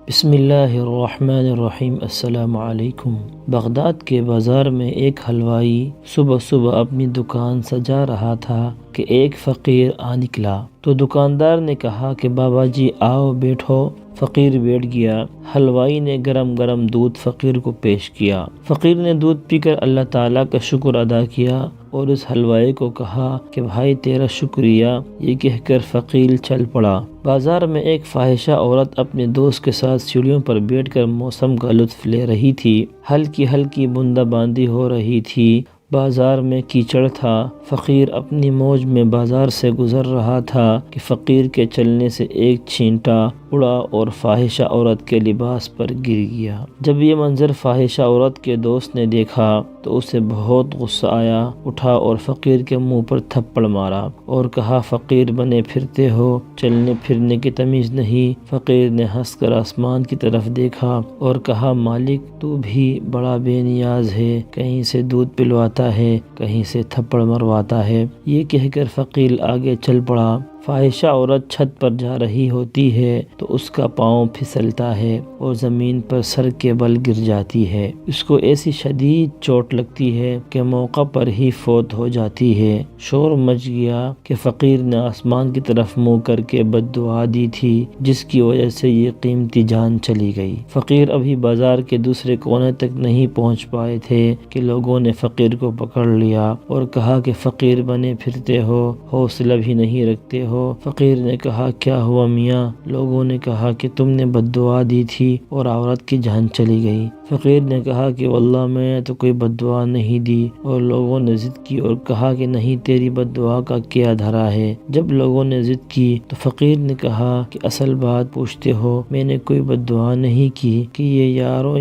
بسم اللہ الرحمن الرحیم۔ السلام علیکم۔ بغداد کے بازار میں ایک حلوائی صبح صبح اپنی دکان سجا رہا تھا کہ ایک فقیر آ نکلا۔ تو دکاندار نے کہا کہ بابا جی آؤ بیٹھو۔ فقیر بیٹھ گیا۔ حلوائی نے گرم گرم دودھ فقیر کو پیش کیا۔ فقیر نے دودھ پی کر اللہ تعالیٰ کا شکر ادا کیا اور اس حلوائی کو کہا کہ بھائی تیرا شکریہ، یہ کہہ کر فقیر چل پڑا۔ بازار میں ایک فاحشہ عورت اپنے دوست کے ساتھ سیڑھیوں پر بیٹھ کر موسم کا لطف لے رہی تھی۔ ہلکی ہلکی بوندا باندی ہو رہی تھی۔ بازار میں کیچڑ تھا۔ فقیر اپنی موج میں بازار سے گزر رہا تھا کہ فقیر کے چلنے سے ایک چھینٹا اڑا اور فاحشہ عورت کے لباس پر گر گیا۔ جب یہ منظر فاحشہ عورت کے دوست نے دیکھا تو اسے بہت غصہ آیا، اٹھا اور فقیر کے منہ پر تھپڑ مارا اور کہا فقیر بنے پھرتے ہو، چلنے پھرنے کی تمیز نہیں۔ فقیر نے ہنس کر آسمان کی طرف دیکھا اور کہا مالک تو بھی بڑا بے نیاز ہے، کہیں سے دودھ پلواتا ہے، کہیں سے تھپڑ مرواتا ہے۔ یہ کہہ کر فقیر آگے چل پڑا۔ فاحشہ عورت چھت پر جا رہی ہوتی ہے تو اس کا پاؤں پھسلتا ہے اور زمین پر سر کے بل گر جاتی ہے۔ اس کو ایسی شدید چوٹ لگتی ہے کہ موقع پر ہی فوت ہو جاتی ہے۔ شور مچ گیا کہ فقیر نے آسمان کی طرف منہ کر کے بد دعا دی تھی، جس کی وجہ سے یہ قیمتی جان چلی گئی۔ فقیر ابھی بازار کے دوسرے کونے تک نہیں پہنچ پائے تھے کہ لوگوں نے فقیر کو پکڑ لیا اور کہا کہ فقیر بنے پھرتے ہو، حوصلہ بھی نہیں رکھتے ہو۔ فقیر نے کہا کیا ہوا میاں؟ لوگوں نے کہا کہ تم نے بد دعا دی تھی اور عورت کی جان چلی گئی۔ فقیر نے کہا کہ واللہ میں نے تو کوئی بد دعا نہیں دی، اور لوگوں نے ضد کی اور کہا کہ نہیں تیری بد دعا کا کیا دھرا ہے۔ جب لوگوں نے ضد کی تو فقیر نے کہا کہ اصل بات پوچھتے ہو، میں نے کوئی بد دعا نہیں کی کہ یہ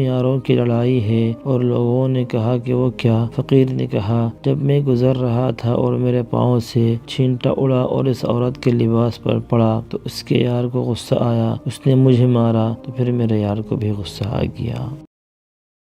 یاروں کی لڑائی ہے۔ اور لوگوں نے کہا کہ وہ کیا؟ فقیر نے کہا جب میں گزر رہا تھا اور میرے پاؤں سے چھینٹا اڑا اور اس عورت کے لباس پر پڑا تو اس کے یار کو غصہ آیا، اس نے مجھے مارا تو پھر میرے یار کو بھی غصہ آ گیا۔